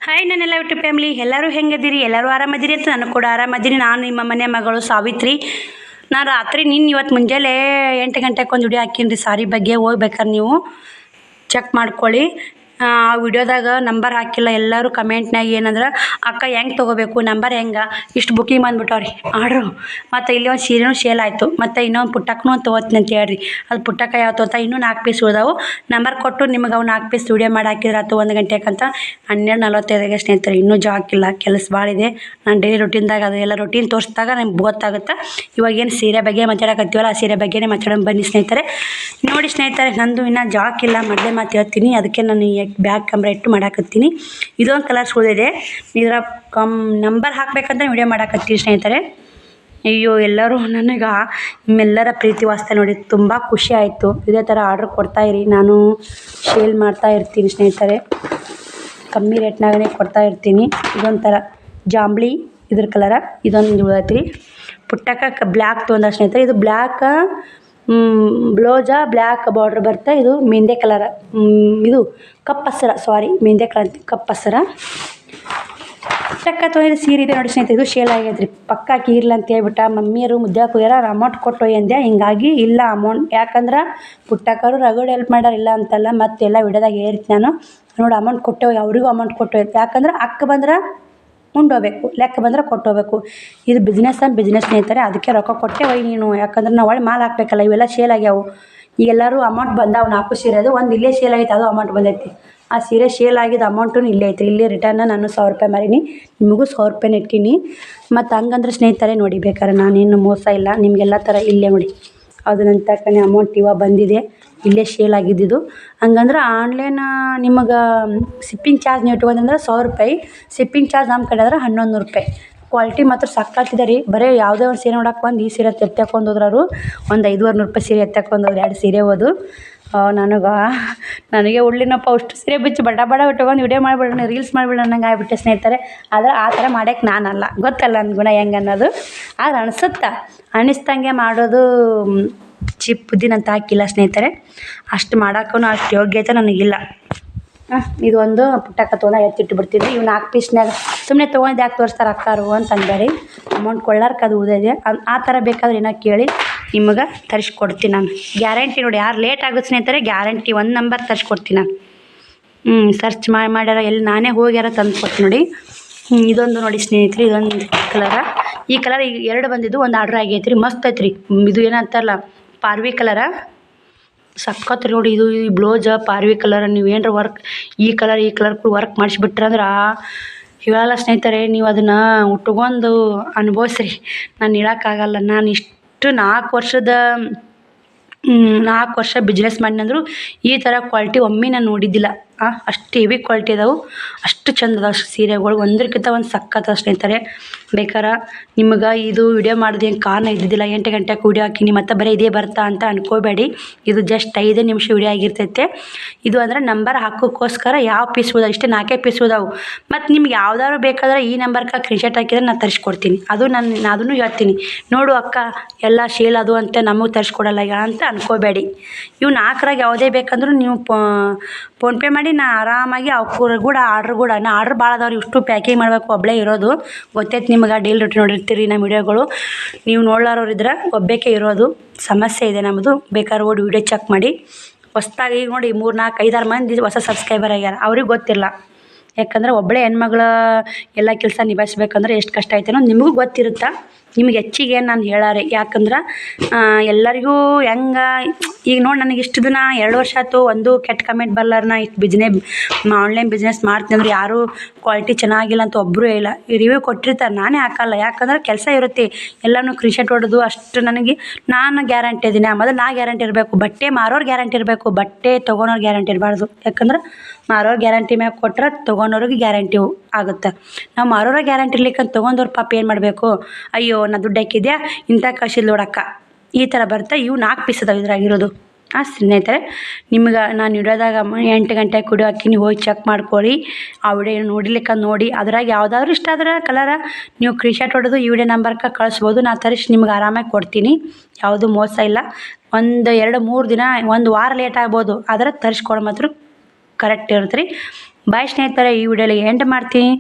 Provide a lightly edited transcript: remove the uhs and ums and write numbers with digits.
Hi ನನ್ನೆಲ್ಲ YouTube family ಎಲ್ಲರೂ ಹೆಂಗದಿರಿ? ಎಲ್ಲರೂ ಆರಾಮದಿರಿ ಅಂತ ನಾನು ಕೂಡ ಆರಾಮದಿನಿ. ನಾನು ನಿಮ್ಮ ಮನೆ ಮಗಳು ಸಾವಿತ್ರಿ. ನಾನು ರಾತ್ರಿ ಇವತ್ತು ಮುಂಜಾನೆ 8 ಗಂಟೆಗೆ ಒಂದು ವಿಡಿಯೋ ಹಾಕೀನಿ ರೀ ಸಾರಿ ಬಗ್ಗೆ. ಹೋಗ್ಬೇಕಾದ್ರೆ ನೀವು ಚೆಕ್ ಮಾಡ್ಕೊಳ್ಳಿ. ಆ ವಿಡಿಯೋದಾಗ ನಂಬರ್ ಹಾಕಿಲ್ಲ. ಎಲ್ಲರೂ ಕಮೆಂಟ್ನಾಗ ಏನಂದ್ರೆ ಅಕ್ಕ ಹೆಂಗೆ ತೊಗೋಬೇಕು, ನಂಬರ್ ಹೆಂಗೆ, ಇಷ್ಟು ಬುಕಿಂಗ್ ಬಂದುಬಿಟ್ಟವ್ರಿ ಆರ್ಡ್ರು. ಮತ್ತು ಇಲ್ಲಿ ಒಂದು ಸೀರೆನೂ ಸೇಲ್ ಆಯಿತು. ಮತ್ತು ಇನ್ನೊಂದು ಪುಟ್ಟಕ್ಕನೂ ತೊಗೋತೀನಿ ಅಂತ ಹೇಳ್ರಿ. ಅದು ಪುಟ್ಟಕ್ಕ ಯಾವ ತೊಗೊತಾ ಇನ್ನೂ 4 ಪೀಸ್ ಉಳಿದಾವು. ನಂಬರ್ ಕೊಟ್ಟು ನಿಮಗೆ ಅವು 4 ಪೀಸ್ ವಿಡಿಯೋ ಮಾಡಿ ಹಾಕಿದ್ರೆ ಆಯ್ತು 1 ಗಂಟೆಗಂತ. 12:45 ಸ್ನೇಹಿತರೆ. ಇನ್ನೂ ಜಾಕಿಲ್ಲ, ಕೆಲಸ ಭಾಳ ಇದೆ. ನಾನು ಡೈಲಿ ರೊಟೀನ್ದಾಗ ಅದು ಎಲ್ಲ ರೊಟೀನ್ ತೋರಿಸಿದಾಗ ನಿಮ್ಗೆ ಗೊತ್ತಾಗುತ್ತೆ. ಇವಾಗೇನು ಸೀರೆ ಬಗ್ಗೆ ಮಾತಾಡಕತ್ತೀವಲ್ಲ, ಆ ಸೀರೆ ಬಗ್ಗೆನೇ ಮಾತಾಡೋಣ ಬನ್ನಿ ಸ್ನೇಹಿತರೆ. ನೋಡಿ ಸ್ನೇಹಿತರೆ, ನಂದು ಇನ್ನೂ ಜಾಕಿಲ್ಲ, ಮೊದಲೇ ಮಾತು ಹೇಳ್ತೀನಿ. ಅದಕ್ಕೆ ನಾನು ಬ್ಯಾಕ್ ಕ್ಯಾಮ್ರಾ ಇಟ್ಟು ಮಾಡಾಕತ್ತೀನಿ. ಇದೊಂದು ಕಲರ್ಸ್ ಉಳಿದಿದೆ. ಇದರ ನಂಬರ್ ಹಾಕ್ಬೇಕಂತ ವಿಡಿಯೋ ಮಾಡಾಕತ್ತೀನಿ ಸ್ನೇಹಿತರೆ. ಅಯ್ಯೋ, ಎಲ್ಲರೂ ನನಗೆ ನಿಮ್ಮೆಲ್ಲರ ಪ್ರೀತಿ ವಾಸ್ತೆ ನೋಡಿ ತುಂಬ ಖುಷಿ ಆಯಿತು. ಇದೇ ಥರ ಆರ್ಡ್ರ್ ಕೊಡ್ತಾಯಿರಿ, ನಾನು ಸೇಲ್ ಮಾಡ್ತಾ ಇರ್ತೀನಿ ಸ್ನೇಹಿತರೆ. ಕಮ್ಮಿ ರೇಟ್ನಾಗೇ ಕೊಡ್ತಾ ಇರ್ತೀನಿ. ಇದೊಂಥರ ಜಾಂಬ್ಲಿ ಇದ್ರ ಕಲರ. ಇದೊಂದು ಉಳಿದೈತ್ರಿ. ಪುಟ್ಟಕ್ಕ ಬ್ಲ್ಯಾಕ್ ತೊಗೊಂಡ ಸ್ನೇಹಿತರೆ. ಇದು ಬ್ಲ್ಯಾಕ ಬ್ಲೌಜ ಬ್ಲ್ಯಾಕ್ ಬಾರ್ಡ್ರ್ ಬರುತ್ತೆ. ಇದು ಮೆಂದೆ ಕಲರ, ಇದು ಕಪ್ಪಸರ, ಸಾರಿ ಮೆಂದೆ ಕಲರ್ ಕಪ್ಪಸರ. ಪುಟ್ಟಕ್ಕ ತೊಗೊಂಡಿದ್ದು ಸೀರೆ ಇದೆ ನೋಡಿ ಸ್ನೇಹಿತರೆ. ಇದು ಶೇಲ್ ಆಗೈತೆ ರೀ. ಪಕ್ಕ ಕೀರ್ಲ ಅಂತ ಹೇಳ್ಬಿಟ್ಟ ಮಮ್ಮಿಯರು ಮುದ್ದೆ ಹಾಕೋಯಾರ ಅಮೌಂಟ್ ಕೊಟ್ಟು ಅಂದೆ. ಹಿಂಗಾಗಿ ಇಲ್ಲ ಅಮೌಂಟ್, ಯಾಕಂದ್ರೆ ಪುಟ್ಟಕ್ಕರು ರಗಡ್ ಹೆಲ್ಪ್ ಮಾಡ್ಯಾರ, ಇಲ್ಲ ಅಂತಲ್ಲ. ಮತ್ತೆಲ್ಲ ವಿಡಿಯೋದಾಗ ಹೇಳ್ತೀನಿ ನಾನು. ನೋಡಿ ಅಮೌಂಟ್ ಕೊಟ್ಟೆ ಅವರಿಗೂ ಅಮೌಂಟ್ ಕೊಟ್ಟು, ಯಾಕಂದ್ರೆ ಅಕ್ಕ ಬಂದ್ರೆ ಉಂಡೋಗ್ಬೇಕು, ಲೆಕ್ಕ ಬಂದ್ರೆ ಕೊಟ್ಟೋಗ್ಬೇಕು. ಇದು ಬಿಸ್ನೆಸ್ ಸ್ನೇಹಿತರೆ. ಅದಕ್ಕೆ ರೊಕ್ಕ ಕೊಟ್ಟೆ ಒಯ್ ನೀನು, ಯಾಕಂದ್ರೆ ನಾವು ಒಳ್ಳೆ ಮಾಲ್ ಹಾಕ್ಬೇಕಲ್ಲ. ಇವೆಲ್ಲ ಸೇಲ್ ಆಗ್ಯಾವು. ಈಗೆಲ್ಲರೂ ಅಮೌಂಟ್ ಬಂದಾವು. 4 ಸೀರೆ ಅದು ಒಂದು ಇಲ್ಲೇ ಸೇಲ್ ಆಗೈತೆ, ಅದು ಅಮೌಂಟ್ ಬಂದೈತಿ. ಆ ಸೀರೆ ಸೇಲ್ ಆಗಿದ್ದು ಅಮೌಂಟು ಇಲ್ಲೇ ಐತ್ರಿ. ಇಲ್ಲೇ ರಿಟರ್ನ ನಾನು 100 ರೂಪಾಯಿ ಮಾರೀನಿ, ನಿಮಗೂ 100 ರೂಪಾಯಿ ಇಟ್ಟೀನಿ. ಮತ್ತು ಹಂಗಂದ್ರೆ ಸ್ನೇಹಿತರೆ ನೋಡಿ, ಬೇಕಾದ್ರೆ ನಾನೇನು ಮೋಸ ಇಲ್ಲ. ನಿಮಗೆಲ್ಲ ಥರ ಇಲ್ಲೇ ನೋಡಿ, ಅದು ನನ್ನ ತಕ್ಕನೆ ಅಮೌಂಟ್ ಇವಾಗ ಬಂದಿದೆ, ಇಲ್ಲೇ ಸೇಲ್ ಆಗಿದ್ದಿದ್ದು. ಹಂಗಂದ್ರೆ ಆನ್ಲೈನ್ ನಿಮಗೆ ಶಿಪ್ಪಿಂಗ್ ಚಾರ್ಜ್ ನೀವು ಇಟ್ಕೊಂಡ್ರೆ 100 ರೂಪಾಯಿ. ಶಿಪ್ಪಿಂಗ್ ಚಾರ್ಜ್ ನಮ್ಮ ಕಡೆ ಆದ್ರೆ 1100 ರೂಪಾಯಿ. ಕ್ವಾಲಿಟಿ ಮಾತ್ರ ಸಕ್ಕತ್ತಿದೆ ರೀ. ಬರೀ ಯಾವುದೇ ಒಂದು ಸೀರೆ ನೋಡಕ್ಕೆ ಬಂದು ಈ ಸೀರೆ ಎತ್ತಕೊಂಡು ಹೋದ್ರವರು ಒಂದು 500-600 ರೂಪಾಯಿ ಸೀರೆ ಎತ್ತಕೊಂಡು ಹೋದ್ರು. 2 ಸೀರೆ ಹೋದು. ನನಗೆ ಉಳ್ಳಿನಪ್ಪ ಅಷ್ಟು ಸೀರೆ ಬಿಚ್ಚಿ ಬಡ ಇಟ್ಕೊಂಡು ವಿಡಿಯೋ ಮಾಡಿಬಿಡೋಣ, ರೀಲ್ಸ್ ಮಾಡಿಬಿಡೋಣ ಅನ್ನಂಗೆ ಆಗ್ಬಿಟ್ಟೆ ಸ್ನೇಹಿತರೆ. ಆದರೆ ಆ ಥರ ಮಾಡೋಕ್ಕೆ ನಾನಲ್ಲ, ಗೊತ್ತಲ್ಲ ನನ್ನ ಗುಣ ಹೆಂಗೆ ಅನ್ನೋದು. ಆದ್ರೆ ಅನ್ನಿಸ್ದಂಗೆ ಮಾಡೋದು ಚಿಪ್ ಬುದ್ಧಿ ನಾನು ಹಾಕಿಲ್ಲ ಸ್ನೇಹಿತರೆ. ಅಷ್ಟು ಮಾಡೋಕ್ಕೂ ಅಷ್ಟು ಯೋಗ್ಯತೆ ನನಗಿಲ್ಲ. ಇದು ಒಂದು ಪುಟ್ಟಕ್ಕ ತೊಗೊಂಡ ಎತ್ತಿಟ್ಟು ಬಿಡ್ತೀನಿ. ಇವು 4 ಪೀಸ್ನಾಗ ಸುಮ್ಮನೆ ತೊಗೊಂಡು ಯಾಕೆ ತೋರಿಸ್ತಾರೆ ಅಕ್ಕಾರು ಅಂತ ಅಂದಾರಿ. ಅಮೌಂಟ್ ಕೊಳ್ಳಾರ್ಕೆ ಅದು ಉಳಿದಿದೆ. ಆ ಥರ ಬೇಕಾದ್ರೆ ಏನೋ ಕೇಳಿ ನಿಮಗೆ ತರಿಸ್ಕೊಡ್ತೀನಿ ನಾನು. ಗ್ಯಾರಂಟಿ ನೋಡಿ, ಯಾರು ಲೇಟ್ ಆಗುತ್ತೆ ಸ್ನೇಹಿತರೆ, ಗ್ಯಾರಂಟಿ 1 ನಂಬರ್ ತರಿಸ್ಕೊಡ್ತೀನಿ ನಾನು. ಸರ್ಚ್ ಮಾಡ್ಯಾರ, ಎಲ್ಲಿ ನಾನೇ ಹೋಗ್ಯಾರ ತಂದು ಕೊಡ್ತೀನಿ ನೋಡಿ. ಇದೊಂದು ನೋಡಿ ಸ್ನೇಹಿತರೆ, ಇದೊಂದು ಕಲರ. ಈ ಕಲರ್ ಈಗ 2 ಬಂದಿದ್ದು, ಒಂದು ಆರ್ಡ್ರ್ ಆಗೈತೆ ರೀ. ಮಸ್ತ್ ಐತೆ ರೀ. ಇದು ಏನಂತಾರಲ್ಲ ಪಾರ್ವಿ ಕಲರ, ಸಖತ್ ರೀ ನೋಡಿ. ಇದು ಈ ಬ್ಲೌಜ ಪಾರ್ವಿ ಕಲರ್. ನೀವೇನರ ವರ್ಕ್ ಈ ಕಲರ್ ಕೂಡ ವರ್ಕ್ ಮಾಡಿಸ್ಬಿಟ್ರಂದ್ರೆ ಹೇಳಲ್ಲ ಸ್ನೇಹಿತರೆ. ನೀವು ಅದನ್ನು ಉಟ್ಕೊಂಡು ಅನುಭವಿಸ್ರಿ. ನಾನು ಹೇಳೋಕ್ಕಾಗಲ್ಲ. ನಾನು ಇಷ್ಟು 4 ವರ್ಷ ಬಿಸ್ನೆಸ್ ಮಾಡಿನಂದ್ರು ಈ ಥರ ಕ್ವಾಲಿಟಿ ಒಮ್ಮೆ ನಾನು ನೋಡಿದ್ದಿಲ್ಲ. ಅಷ್ಟು ಹೆವಿ ಕ್ವಾಲಿಟಿ ಅದಾವೆ, ಅಷ್ಟು ಚಂದ ಅದಾವೆ ಸೀರೆಗಳು. ಒಂದಕ್ಕಿಂತ ಒಂದು ಸಖತ್ ಸ್ನೇಹಿತರೆ. ಬೇಕಾರೆ ನಿಮ್ಗೆ ಇದು ವಿಡಿಯೋ ಮಾಡೋದು ಏನು ಕಾರಣ ಇದ್ದಿದ್ದಿಲ್ಲ. 8 ಗಂಟೆಗೆ ವಿಡಿಯೋ ಹಾಕಿನಿ ಮತ್ತು ಬರೀ ಇದೇ ಬರ್ತಾ ಅಂತ ಅನ್ಕೋಬೇಡಿ. ಇದು ಜಸ್ಟ್ 5 ನಿಮಿಷ ವಿಡಿಯೋ ಆಗಿರ್ತೈತೆ. ಇದು ಅಂದರೆ ನಂಬರ್ ಹಾಕೋಕ್ಕೋಸ್ಕರ ಯಾವ ಪೀಸ್ ಉಳಿದಾವೆ, ಇಷ್ಟೇ 4 ಪೀಸ್ ಉಳಿದಾವೆ. ಮತ್ತು ನಿಮ್ಗೆ ಯಾವ್ದಾದ್ರು ಬೇಕಾದ್ರೆ ಈ ನಂಬರ್ಗೆ ಸ್ಕ್ರೀನ್ಶಾಟ್ ಹಾಕಿದ್ರೆ ನಾನು ತರಿಸ್ಕೊಡ್ತೀನಿ. ಅದು ಅದನ್ನು ಹೇಳ್ತೀನಿ. ನೋಡು ಅಕ್ಕ ಎಲ್ಲ ಶೇಲ್ ಅದು ಅಂತ ನಮಗೆ ತರಿಸ್ಕೊಡಲ್ಲ ಅಂತ ಅನ್ಕೋಬೇಡಿ. ಇವು 4ರಾಗ ಯಾವುದೇ ಬೇಕಂದ್ರೂ ನೀವು ಫೋನ್ಪೇ ಮಾಡಿ, ನಾ ಆರಾಮಾಗಿ ಅವ್ರ ಕೂಡ ನಾ ಆರ್ಡ್ರ್ ಭಾಳ ಅದಾವ್ರಿ. ಇಷ್ಟು ಪ್ಯಾಕಿಂಗ್ ಮಾಡಬೇಕು, ಒಬ್ಬಳೇ ಇರೋದು. ಗೊತ್ತೈತೆ ನಿಮ್ಗೆ, ಡೈಲಿ ರೊಟೀನ್ ನೋಡಿರ್ತೀರಿ ನಮ್ಮ ವಿಡಿಯೋಗಳು. ನೀವು ನೋಡ್ಲಾರೋರು ಇದ್ರೆ ಒಬ್ಬಾಕೆ ಇರೋದು. ಸಮಸ್ಯೆ ಇದೆ ನಮ್ಮದು. ಬೇಕಾದ್ರೆ ಓಡಿ ವಿಡಿಯೋ ಚೆಕ್ ಮಾಡಿ. ಹೊಸ್ದಾಗಿ ಈಗ ನೋಡಿ 3, 4, 5, 6 ಮಂದಿ ಹೊಸ ಸಬ್ಸ್ಕ್ರೈಬರ್ ಆಗ್ಯಾರ. ಅವ್ರಿಗೆ ಗೊತ್ತಿಲ್ಲ, ಯಾಕಂದ್ರೆ ಒಬ್ಬಳೇ ಹೆಣ್ಮಗಳು ಎಲ್ಲ ಕೆಲಸ ನಿಭಾಯಿಸ್ಬೇಕಂದ್ರೆ ಎಷ್ಟು ಕಷ್ಟ ಐತೆ ಅನ್ನೋದು ನಿಮಗೂ ಗೊತ್ತಿರುತ್ತೆ. ನಿಮ್ಗೆ ಹೆಚ್ಚಿಗೆ ನಾನು ಹೇಳಾರೆ, ಯಾಕಂದ್ರೆ ಎಲ್ಲರಿಗೂ ಹೆಂಗೆ ಈಗ ನೋಡಿ, ನನಗೆ ಇಷ್ಟು ದಿನ 2 ವರ್ಷ ಆಯ್ತು, ಒಂದು ಕೆಟ್ಟ ಕಮೆಂಟ್ ಬರಲಾರ. ನಾ ಇಷ್ಟು ಆನ್ಲೈನ್ ಬಿಸ್ನೆಸ್ ಮಾಡ್ತೀನಿ ಅಂದ್ರೆ ಯಾರೂ ಕ್ವಾಲಿಟಿ ಚೆನ್ನಾಗಿಲ್ಲ ಅಂತ ಒಬ್ಬರು ಇಲ್ಲ. ರಿವ್ಯೂ ಕೊಟ್ಟಿರ್ತಾರೆ, ನಾನೇ ಹಾಕಲ್ಲ. ಯಾಕಂದ್ರೆ ಕೆಲಸ ಇರುತ್ತೆ, ಎಲ್ಲನೂ ಸ್ಕ್ರೀನ್ಶಾಟ್ ಹೊಡೆದು ಅಷ್ಟು ನನಗೆ ನಾನು ಗ್ಯಾರಂಟಿ ಇದ್ದೀನಿ. ಮೊದಲು ನಾ ಗ್ಯಾರಂಟಿ ಇರಬೇಕು. ಬಟ್ಟೆ ಮಾರೋರು ಗ್ಯಾರಂಟಿ ಇರಬೇಕು, ಬಟ್ಟೆ ತೊಗೊಳೋರು ಗ್ಯಾರಂಟಿ ಇರಬಾರ್ದು. ಯಾಕಂದ್ರೆ ಮಾರೋರು ಗ್ಯಾರಂಟಿ ಮ್ಯಾಗ ಕೊಟ್ರೆ ತೊಗೊಳೋರಿಗೆ ಗ್ಯಾರಂಟಿ ಆಗುತ್ತೆ. ನಾವು ಮಾರೋರ ಗ್ಯಾರಂಟಿ ಇರ್ಲಿಕ್ಕಂತ ತೊಗೊಂಡವ್ರು ಪಾಪ ಏನು ಮಾಡಬೇಕು? ಅಯ್ಯೋ ನಾ ದುಡ್ಡು ಹಾಕಿದ್ಯಾ ಇಂಥ ಕಳಿಸಿದ್ ನೋಡಕ್ಕ, ಈ ಥರ ಬರುತ್ತೆ. ಇವು 4 ಪೀಸ್ ಅದಾವೆ ಇದ್ರಾಗಿರೋದು. ಸ್ನೇಹಿತರೆ, ನಿಮ್ಗೆ ನಾನು ವಿಡಿಯೋದಾಗ 8 ಗಂಟೆಗೆ ವಿಡಿಯೋ ಹಾಕಿನಿ, ಹೋಗಿ ಚೆಕ್ ಮಾಡ್ಕೊಳ್ಳಿ. ಆ ವಿಡಿಯೋ ನೋಡಿಲಿಕ್ಕೆ ನೋಡಿ, ಅದ್ರಾಗ ಯಾವುದಾದ್ರು ಇಷ್ಟ ಆದ್ರೆ ಕಲರ ನೀವು ಸ್ಕ್ರೀನ್ಶಾಟ್ ಹೊಡೆದು ಈ ವಿಡಿಯೋ ನಂಬರ್ಗೆ ಕಳಿಸ್ಬೋದು. ನಾನು ತರಿಸಿ ನಿಮ್ಗೆ ಆರಾಮಾಗಿ ಕೊಡ್ತೀನಿ. ಯಾವುದು ಮೋಸ ಇಲ್ಲ. 1, 2, 3 ದಿನ, 1 ವಾರ ಲೇಟ್ ಆಗ್ಬೋದು, ಆದರೆ ತರಿಸ್ಕೊಡೋ ಮಾತ್ರ ಕರೆಕ್ಟ್ ಇರುತ್ತೆ ರೀ. ಬಾಯ್ ಸ್ನೇಹಿತರೆ, ಈ ವಿಡಿಯೋಲಿ ಎಂಡ್ ಮಾಡ್ತೀನಿ.